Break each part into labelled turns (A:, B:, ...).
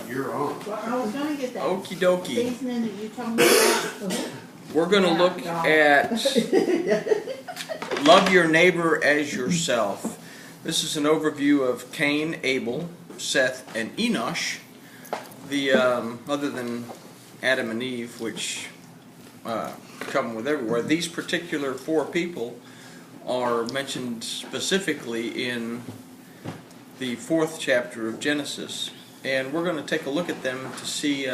A: You're on.
B: Well, I was gonna get that
C: Okie dokie.
B: seasoning that you told me about.
C: We're going to look at love your neighbor as yourself. This is an overview of Cain, Abel, Seth, and Enosh. The other than Adam and Eve, which come with everywhere, these particular four people are mentioned specifically in the 4th chapter of Genesis, and we're going to take a look at them to see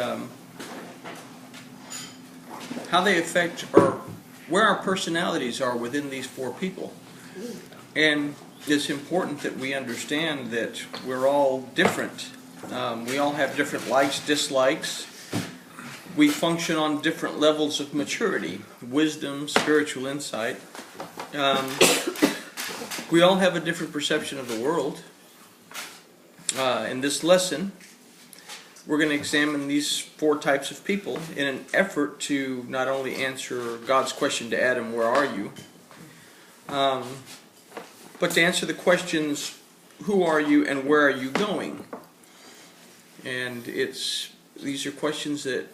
C: how they affect or where our personalities are within these four people. And it's important that we understand that we're all different. We all have different likes, dislikes. We function on different levels of maturity, wisdom, spiritual insight. We all have a different perception of the world. In this lesson, we're going to examine these four types of people in an effort to not only answer God's question to Adam, where are you? But to answer the questions, who are you and where are you going? And these are questions that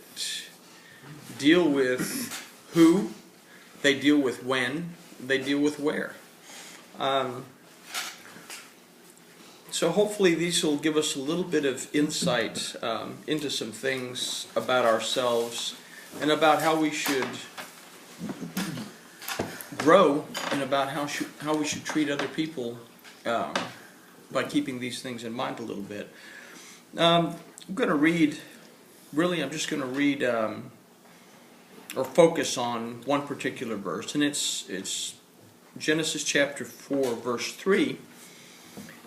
C: deal with who, they deal with when, they deal with where. So hopefully these will give us a little bit of insight into some things about ourselves and about how we should grow and about how we should treat other people by keeping these things in mind a little bit. I'm going to read, I'm just going to read or focus on one particular verse, and it's Genesis chapter 4, verse 3.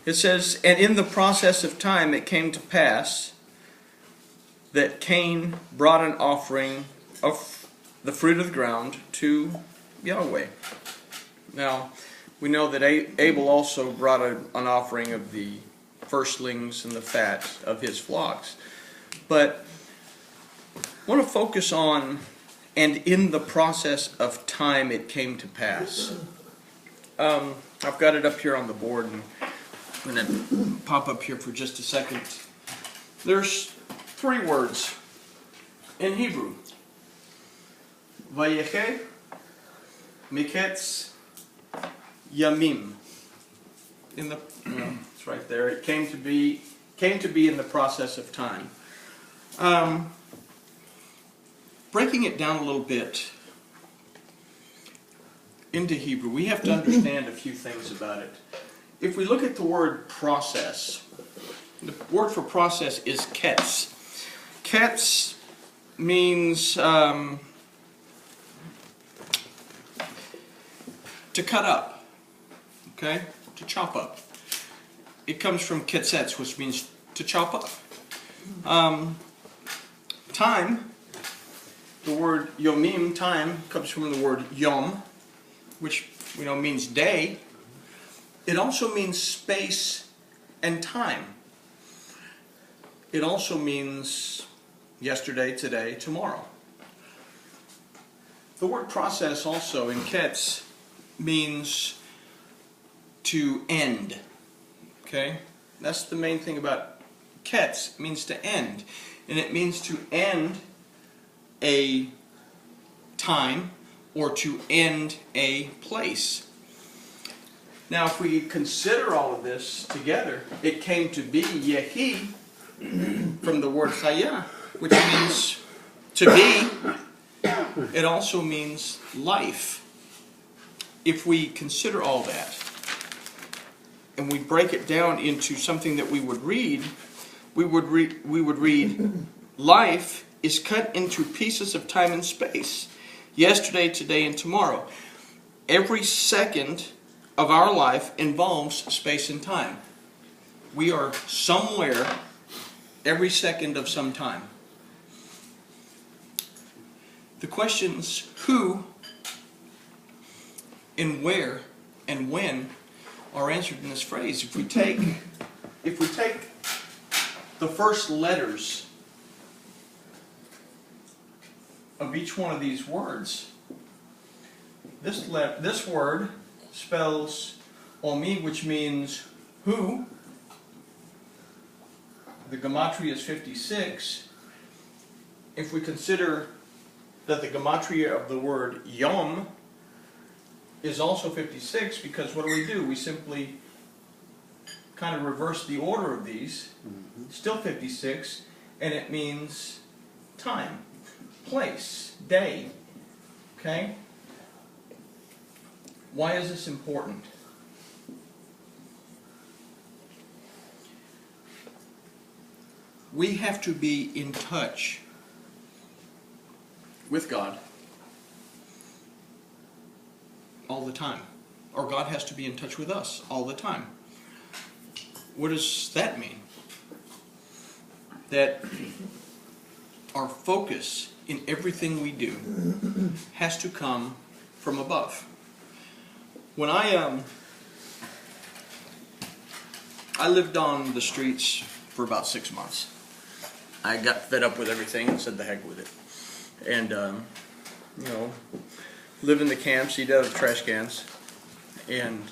C: It says, "And in the process of time it came to pass that Cain brought an offering of the fruit of the ground to Yahweh." Now, we know that Abel also brought an offering of the firstlings and the fat of his flocks. But I want to focus on, "and in the process of time it came to pass." I've got it up here on the board, and I'm going to pop up here for just a second. There's 3 words in Hebrew. Vayeche, Miketz, Yamim. It's right there. It came to be in the process of time. Breaking it down a little bit into Hebrew, we have to understand a few things about it. If we look at the word process, the word for process is ketz. Ketz means to cut up, okay? To chop up. It comes from ketzetz, which means to chop up. Time, the word yomim, time, comes from the word yom, which we know means day. It also means space and time. It also means yesterday, today, tomorrow. The word process also in ketz means to end. Okay? That's the main thing about ketz. It means to end. And it means to end a time or to end a place. Now, if we consider all of this together, it came to be Yehi from the word Chaya, which means to be. It also means life. If we consider all that, and we break it down into something that we would read, we would read, life is cut into pieces of time and space. Yesterday, today, and tomorrow. Every second of our life involves space and time. We are somewhere every second of some time. The questions who, and where, and when are answered in this phrase. If we take the first letters of each one of these words, this word spells Omi, which means who. the gematria is 56, if we consider that the gematria of the word Yom is also 56, because what do? We simply kind of reverse the order of these. Still 56, and it means time, place, day. Okay? Why is this important? We have to be in touch with God all the time. Or God has to be in touch with us all the time. What does that mean? That our focus in everything we do has to come from above. When I lived on the streets for about 6 months. I got fed up with everything and said the heck with it. And, live in the camps, eat out of trash cans. And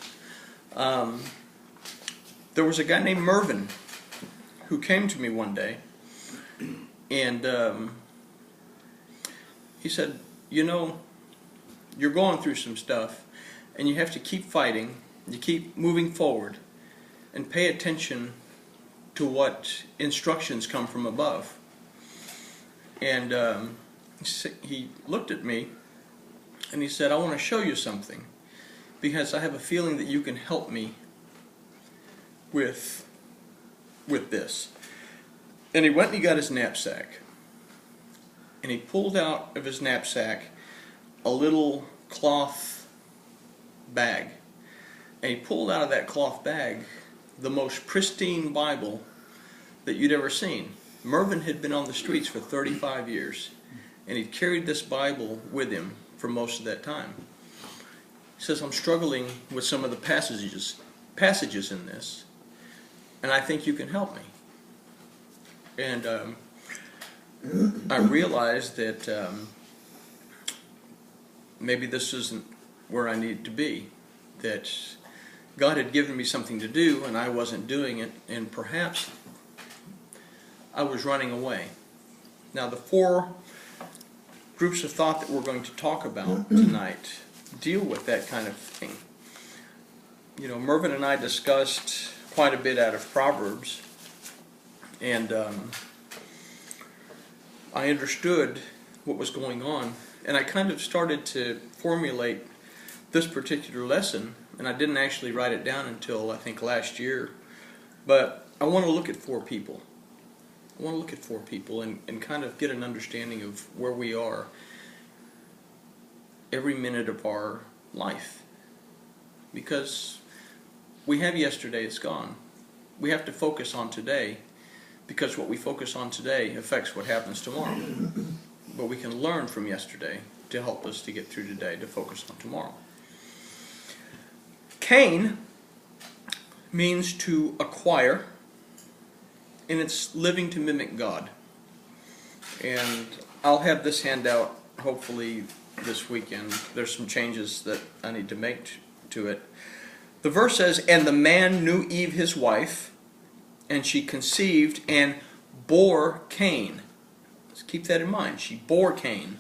C: there was a guy named Mervyn who came to me one day. And he said, you're going through some stuff. And you have to keep fighting. You keep moving forward. And pay attention to what instructions come from above. And he looked at me and he said, I want to show you something, because I have a feeling that you can help me with this. And he went and he got his knapsack. And he pulled out of his knapsack a little cloth bag. And he pulled out of that cloth bag the most pristine Bible that you'd ever seen. Mervyn had been on the streets for 35 years, and he'd carried this Bible with him for most of that time. He says, I'm struggling with some of the passages in this, and I think you can help me. And I realized that maybe this isn't where I need to be, that God had given me something to do and I wasn't doing it, and perhaps I was running away. Now, the 4 groups of thought that we're going to talk about tonight deal with that kind of thing. Mervyn and I discussed quite a bit out of Proverbs, and I understood what was going on, and I kind of started to formulate this particular lesson. And I didn't actually write it down until, I think, last year. But I want to look at 4 people. I want to look at 4 people and kind of get an understanding of where we are every minute of our life. Because we have yesterday, it's gone. We have to focus on today, because what we focus on today affects what happens tomorrow. But we can learn from yesterday to help us to get through today, to focus on tomorrow. Cain means to acquire, and it's living to mimic God. And I'll have this handout hopefully this weekend. There's some changes that I need to make to it. The verse says, and the man knew Eve his wife, and she conceived and bore Cain. Let's keep that in mind. She bore Cain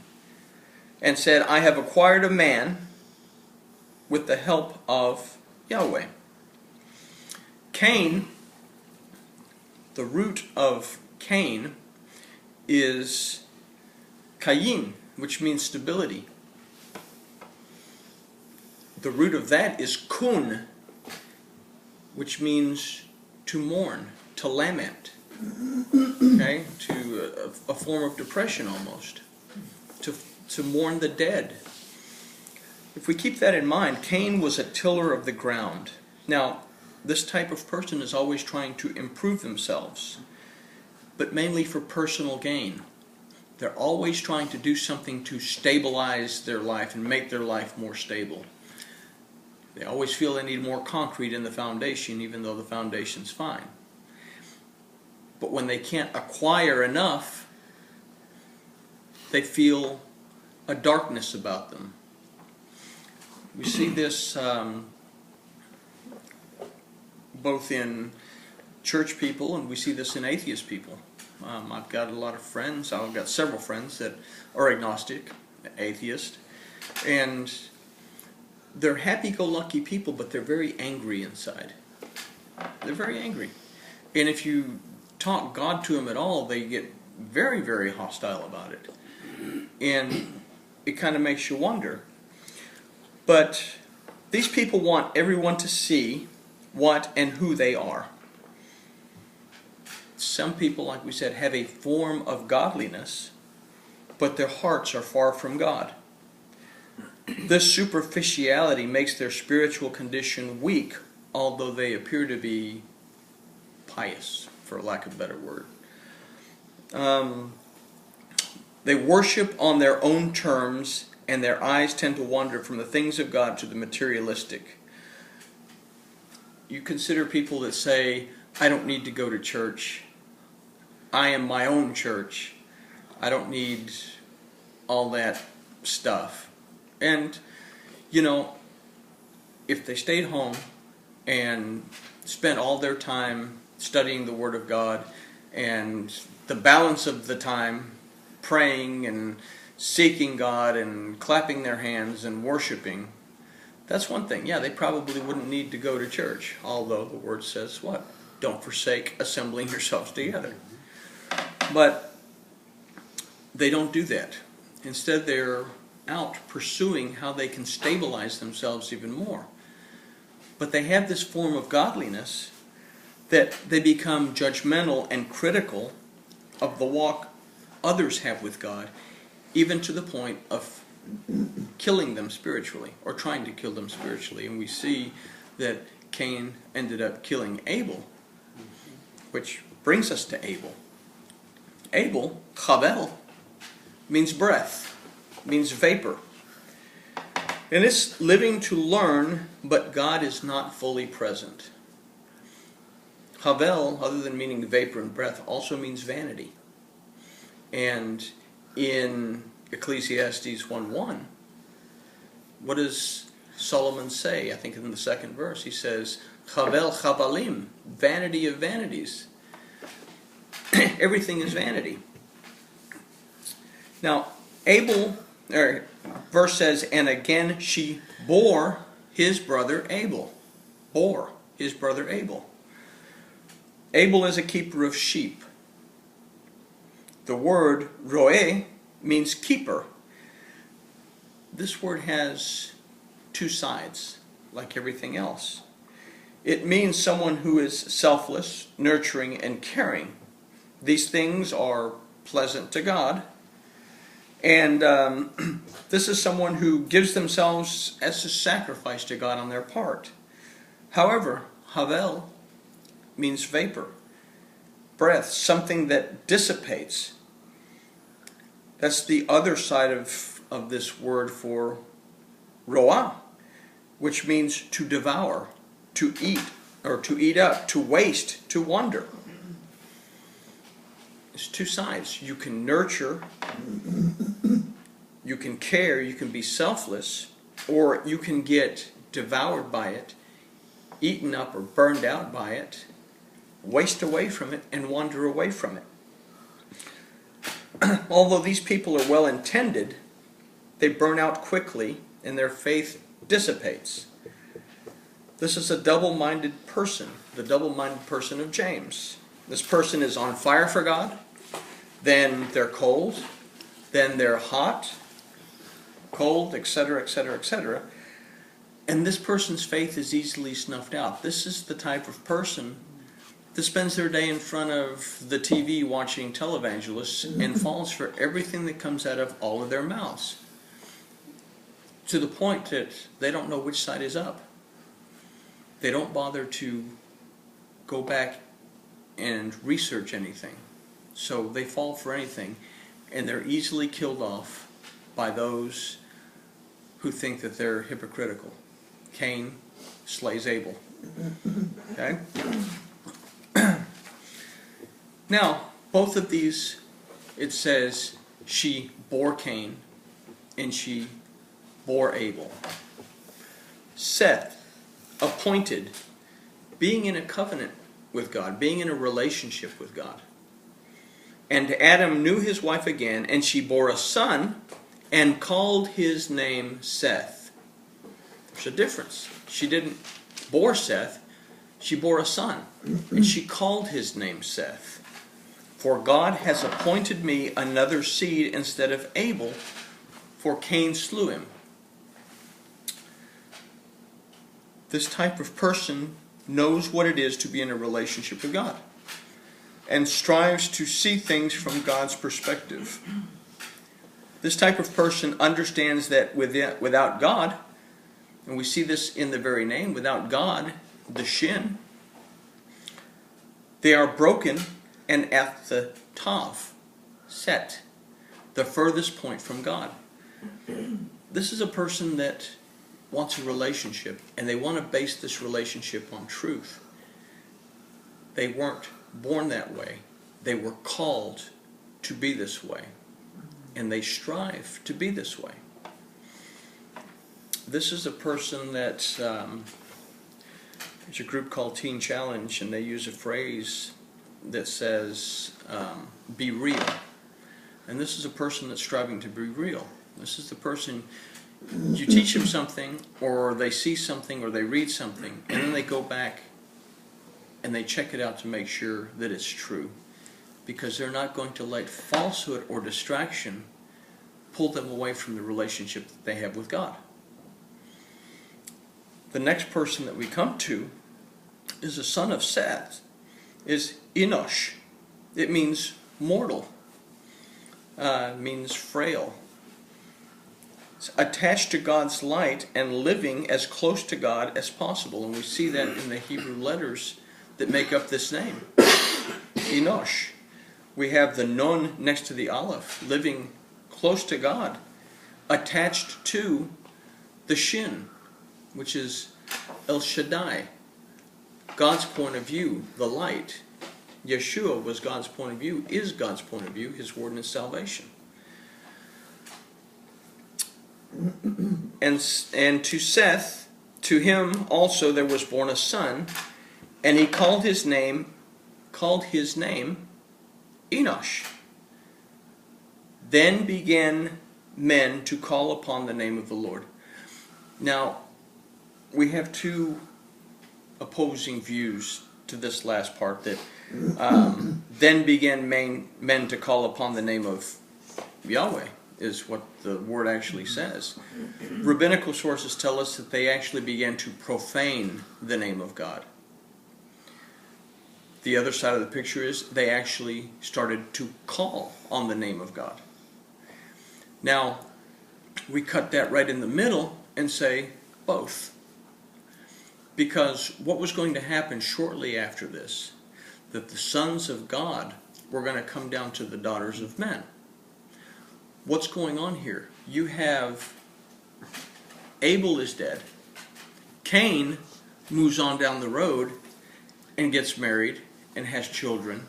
C: and said, I have acquired a man with the help of Yahweh. Cain, the root of Cain is Kayin, which means stability. The root of that is Kun, which means to mourn, to lament. Okay? To a form of depression almost. To mourn the dead. If we keep that in mind, Cain was a tiller of the ground. Now, this type of person is always trying to improve themselves, but mainly for personal gain. They're always trying to do something to stabilize their life and make their life more stable. They always feel they need more concrete in the foundation, even though the foundation's fine. But when they can't acquire enough, they feel a darkness about them. We see this both in church people, and we see this in atheist people. I've got a lot of friends. I've got several friends that are agnostic, atheist, and they're happy-go-lucky people, but they're very angry inside. They're very angry. And if you talk God to them at all, they get very, very hostile about it. And it kind of makes you wonder. But these people want everyone to see what and who they are. Some people, like we said, have a form of godliness, but their hearts are far from God. This superficiality makes their spiritual condition weak, although they appear to be pious, for lack of a better word. They worship on their own terms, and their eyes tend to wander from the things of God to the materialistic. You consider people that say, I don't need to go to church. I am my own church. I don't need all that stuff. And, you know, if they stayed home and spent all their time studying the Word of God and the balance of the time praying and seeking God and clapping their hands and worshiping, that's one thing. Yeah, they probably wouldn't need to go to church, although the Word says what? Don't forsake assembling yourselves together. But they don't do that. Instead, they're out pursuing how they can stabilize themselves even more. But they have this form of godliness that they become judgmental and critical of the walk others have with God, even to the point of killing them spiritually, or trying to kill them spiritually. And we see that Cain ended up killing Abel, which brings us to Abel. Abel, Chavel, means breath, means vapor. And it's living to learn, but God is not fully present. Chavel, other than meaning vapor and breath, also means vanity. And in Ecclesiastes 1:1, what does Solomon say? I think in the second verse, he says, Chavel chavalim, vanity of vanities. Everything is vanity. Now, verse says, and again she bore his brother Abel. Bore his brother Abel. Abel is a keeper of sheep. The word roe means keeper. This word has two sides, like everything else. It means someone who is selfless, nurturing, and caring. These things are pleasant to God. And this is someone who gives themselves as a sacrifice to God on their part. However, Havel means vapor, breath, something that dissipates. That's the other side of this word for roah, which means to devour, to eat, or to eat up, to waste, to wander. There's two sides. You can nurture, you can care, you can be selfless, or you can get devoured by it, eaten up or burned out by it, waste away from it, and wander away from it. Although these people are well intended, they burn out quickly and their faith dissipates. This is a double-minded person, the double-minded person of James. This person is on fire for God, then they're cold, then they're hot, cold, etc., etc., etc. And this person's faith is easily snuffed out. This is the type of person that spends their day in front of the TV watching televangelists and falls for everything that comes out of all of their mouths, to the point that they don't know which side is up. They don't bother to go back and research anything. So they fall for anything, and they're easily killed off by those who think that they're hypocritical. Cain slays Abel. Okay? Now, both of these, it says, she bore Cain and she bore Abel. Seth, appointed, being in a covenant with God, being in a relationship with God. And Adam knew his wife again, and she bore a son, and called his name Seth. There's a difference. She didn't bore Seth, she bore a son, and she called his name Seth. For God has appointed me another seed instead of Abel, for Cain slew him. This type of person knows what it is to be in a relationship with God and strives to see things from God's perspective. This type of person understands that without God, and we see this in the very name, without God, the Shin, they are broken and at the Tav, set, the furthest point from God. This is a person that wants a relationship, and they want to base this relationship on truth. They weren't born that way. They were called to be this way, and they strive to be this way. This is a person that, there's a group called Teen Challenge, and they use a phrase that says, be real. And this is a person that's striving to be real. This is the person, you teach them something, or they see something, or they read something, and then they go back and they check it out to make sure that it's true. Because they're not going to let falsehood or distraction pull them away from the relationship that they have with God. The next person that we come to is a son of Seth, is Enosh. It means mortal. It means frail. It's attached to God's light and living as close to God as possible. And we see that in the Hebrew letters that make up this name. Enosh. We have the Nun next to the Aleph, living close to God, attached to the Shin, which is El Shaddai, God's point of view, the light. Yeshua was God's point of view, is God's point of view, His word and His salvation. And to Seth, to him also there was born a son, and he called his name Enosh. Then began men to call upon the name of the Lord. Now, we have two opposing views to this last part, that then began men to call upon the name of Yahweh, is what the word actually says. Rabbinical sources tell us that they actually began to profane the name of God. The other side of the picture is they actually started to call on the name of God. Now, we cut that right in the middle and say both. Because what was going to happen shortly after this, that the sons of God were going to come down to the daughters of men. What's going on here? You have Abel is dead. Cain moves on down the road and gets married and has children,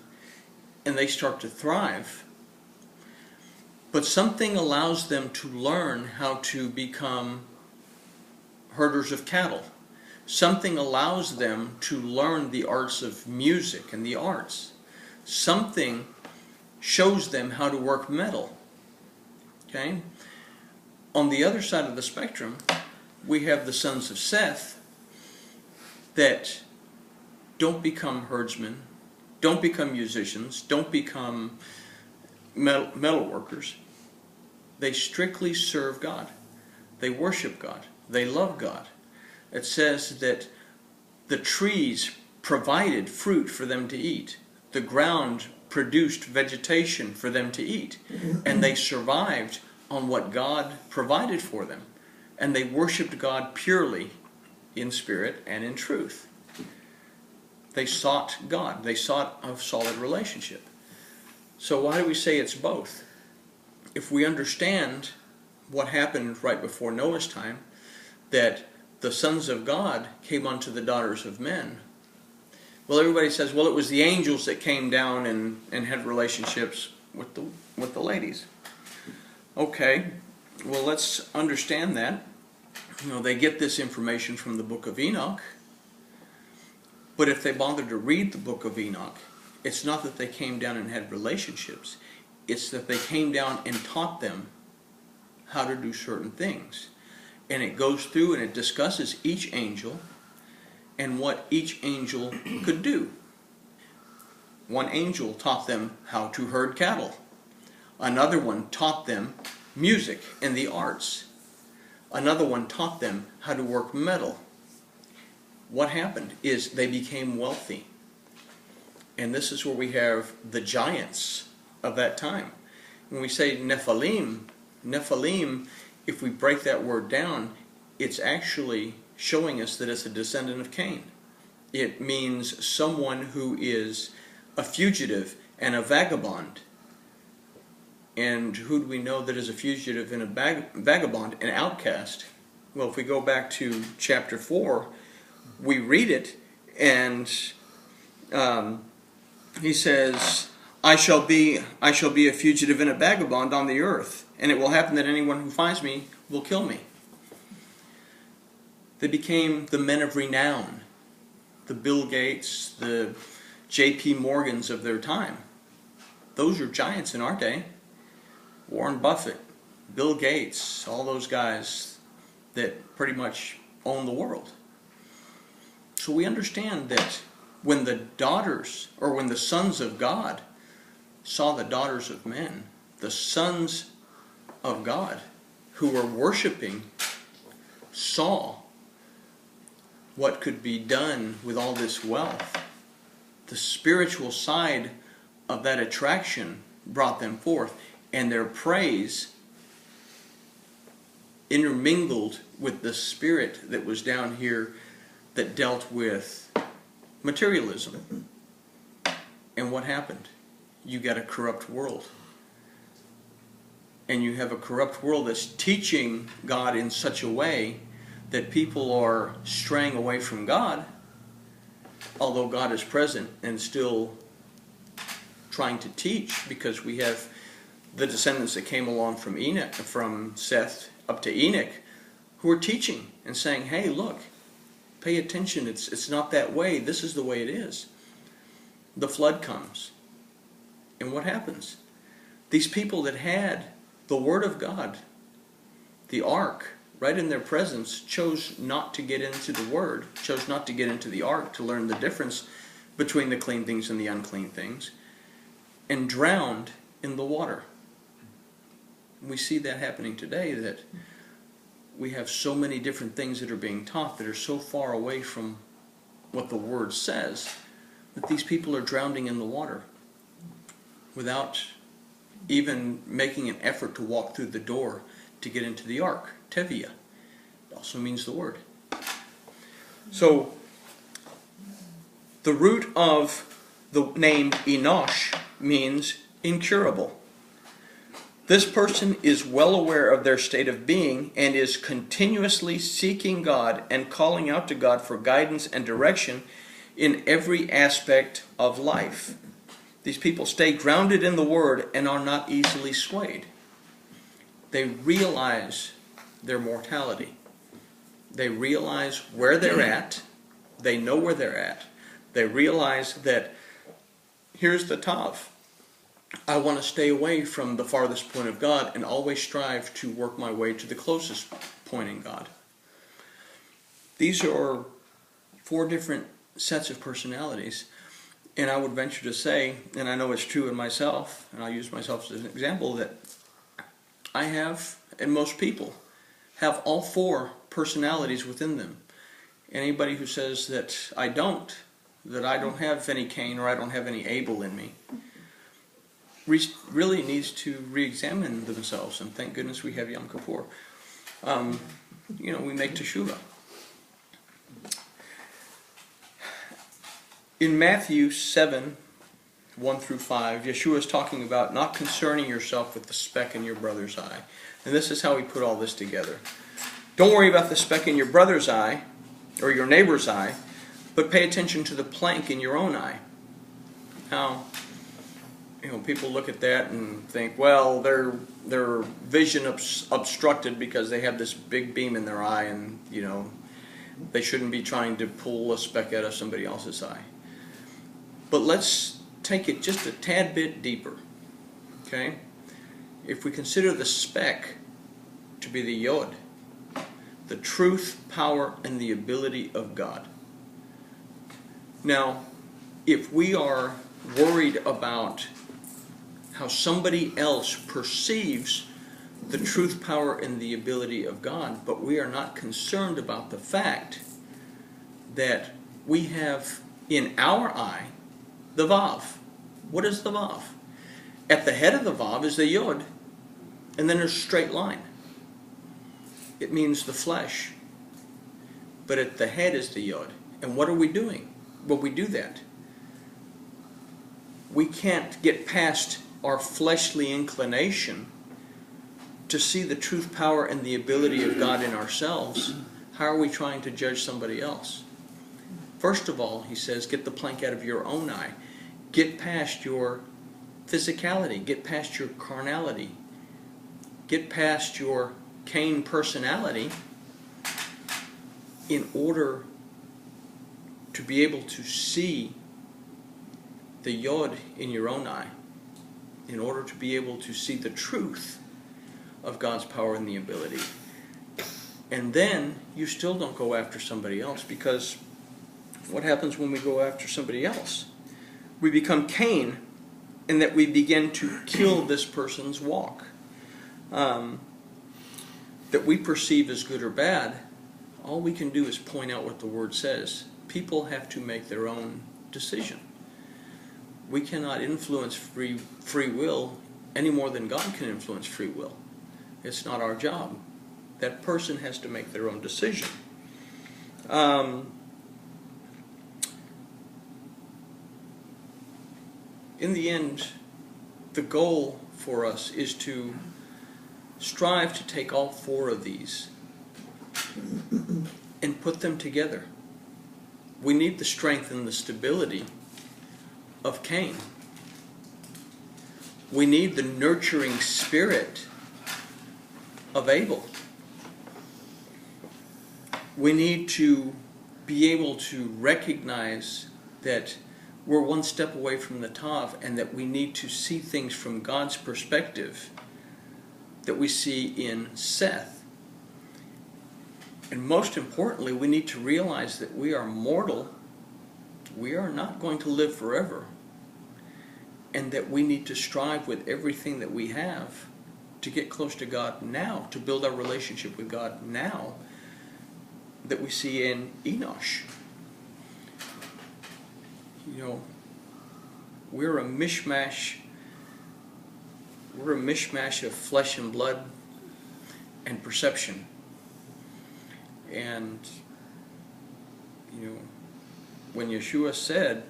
C: and they start to thrive. But something allows them to learn how to become herders of cattle. Something allows them to learn the arts of music and the arts. Something shows them how to work metal. Okay? On the other side of the spectrum, we have the sons of Seth that don't become herdsmen, don't become musicians, don't become metal workers. They strictly serve God. They worship God. They love God. It says that the trees provided fruit for them to eat. The ground produced vegetation for them to eat. And they survived on what God provided for them. And they worshiped God purely in spirit and in truth. They sought God. They sought a solid relationship. So why do we say it's both? If we understand what happened right before Noah's time, that the sons of God came unto the daughters of men. Well, everybody says, well, it was the angels that came down and had relationships with the ladies. Okay, well, let's understand that. You know, they get this information from the book of Enoch. But if they bothered to read the book of Enoch, it's not that they came down and had relationships. It's that they came down and taught them how to do certain things. And it goes through and it discusses each angel and what each angel could do. One angel taught them how to herd cattle. Another one taught them music and the arts. Another one taught them how to work metal. What happened is they became wealthy. And this is where we have the giants of that time. When we say Nephilim, if we break that word down, it's actually showing us that it's a descendant of Cain. It means someone who is a fugitive and a vagabond. And who do we know that is a fugitive and a vagabond, an outcast? Well, if we go back to chapter 4, we read it, and he says, I shall be a fugitive and a vagabond on the earth, and it will happen that anyone who finds me will kill me. They became the men of renown, the Bill Gates, the J.P. Morgans of their time. Those are giants in our day. Warren Buffett, Bill Gates, all those guys that pretty much own the world. So we understand that when the daughters, or when the sons of God saw the daughters of men, the sons of God who were worshiping saw what could be done with all this wealth. The spiritual side of that attraction brought them forth, and their praise intermingled with the spirit that was down here that dealt with materialism. And what happened? You got a corrupt world. And you have a corrupt world that's teaching God in such a way that people are straying away from God, although God is present and still trying to teach, because we have the descendants that came along from Enoch, from Seth up to Enoch, who are teaching and saying, hey, look, pay attention, it's not that way, this is the way it is. The flood comes. And what happens? These people that had the Word of God, the ark, right in their presence, chose not to get into the Word, chose not to get into the ark to learn the difference between the clean things and the unclean things, and drowned in the water. We see that happening today, that we have so many different things that are being taught that are so far away from what the Word says, that these people are drowning in the water without even making an effort to walk through the door to get into the ark. Tevia. It also means the Word. So, the root of the name Enosh means incurable. This person is well aware of their state of being and is continuously seeking God and calling out to God for guidance and direction in every aspect of life. These people stay grounded in the Word and are not easily swayed. They realize their mortality. They realize where they're at. They know where they're at. They realize that here's the tav. I want to stay away from the farthest point of God and always strive to work my way to the closest point in God. These are 4 different sets of personalities. And I would venture to say, and I know it's true in myself, and I'll use myself as an example, that I have, and most people, have all 4 personalities within them. Anybody who says that I don't have any Cain or I don't have any Abel in me, really needs to re-examine themselves, and thank goodness we have Yom Kippur. We make teshuvah. In Matthew 7, 1 through 5, Yeshua is talking about not concerning yourself with the speck in your brother's eye. And this is how he put all this together. Don't worry about the speck in your brother's eye, or your neighbor's eye, but pay attention to the plank in your own eye. Now, people look at that and think, well, their vision obstructed because they have this big beam in their eye, and They shouldn't be trying to pull a speck out of somebody else's eye. But let's take it just a tad bit deeper. Okay? If we consider the speck to be the yod, the truth, power, and the ability of God. Now, if we are worried about how somebody else perceives the truth, power, and the ability of God, but we are not concerned about the fact that we have in our eye the Vav. What is the Vav? At the head of the Vav is the Yod, and then there's a straight line. It means the flesh. But at the head is the Yod. And what are we doing when we do that? We can't get past our fleshly inclination to see the truth, power, and the ability of God in ourselves. How are we trying to judge somebody else? First of all, he says, get the plank out of your own eye. Get past your physicality. Get past your carnality. Get past your Cain personality in order to be able to see the Yod in your own eye, in order to be able to see the truth of God's power and the ability. And then you still don't go after somebody else, because what happens when we go after somebody else? We become Cain, in that we begin to kill this person's walk. That we perceive as good or bad, all we can do is point out what the Word says. People have to make their own decision. We cannot influence free will any more than God can influence free will. It's not our job. That person has to make their own decision. In the end, the goal for us is to strive to take all four of these and put them together. We need the strength and the stability of Cain. We need the nurturing spirit of Abel. We need to be able to recognize that we're one step away from the Tav, and that we need to see things from God's perspective that we see in Seth. And most importantly, we need to realize that we are mortal. We are not going to live forever. And that we need to strive with everything that we have to get close to God now, to build our relationship with God now, that we see in Enosh. You know, we're a mishmash of flesh and blood and perception. And, you know, when Yeshua said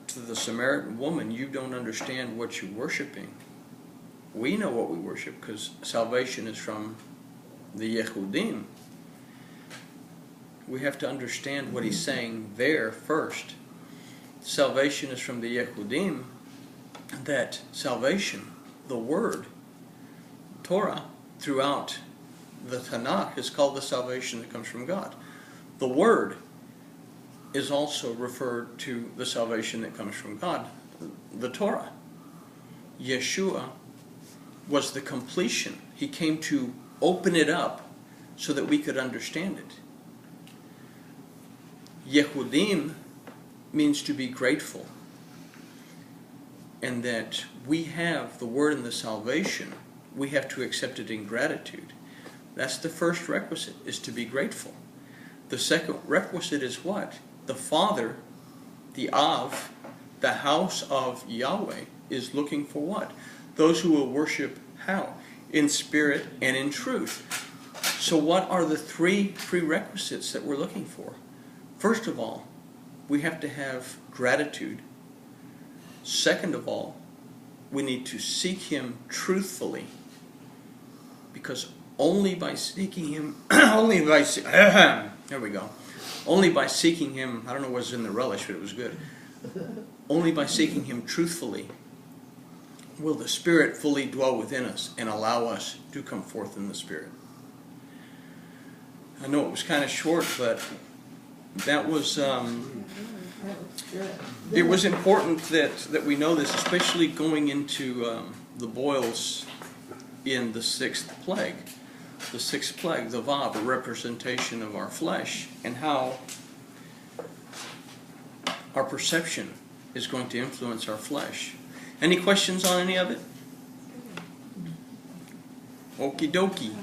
C: to the Samaritan woman, you don't understand what you're worshiping. We know what we worship, because salvation is from the Yehudim. We have to understand what he's saying there first. Salvation is from the Yehudim. That salvation, the Word, Torah, throughout the Tanakh is called the salvation that comes from God. The Word is also referred to the salvation that comes from God, the Torah. Yeshua was the completion. He came to open it up so that we could understand it. Yehudim means to be grateful. And that we have the Word and the salvation, we have to accept it in gratitude. That's the first requisite, is to be grateful. The second requisite is what? The Father, the Av, the house of Yahweh, is looking for what? Those who will worship how? In spirit and in truth. So what are the three prerequisites that we're looking for? First of all, we have to have gratitude. Second of all, we need to seek Him truthfully, because only by seeking Him, only by seeking Him, I don't know what's in the relish, but it was good. Only by seeking Him truthfully will the Spirit fully dwell within us and allow us to come forth in the Spirit. I know it was kind of short, but that was,
B: That was good.
C: it was important that we know this, especially going into the boils in the sixth plague. The sixth plague, the Vav, a representation of our flesh, and how our perception is going to influence our flesh. Any questions on any of it? Okie dokie.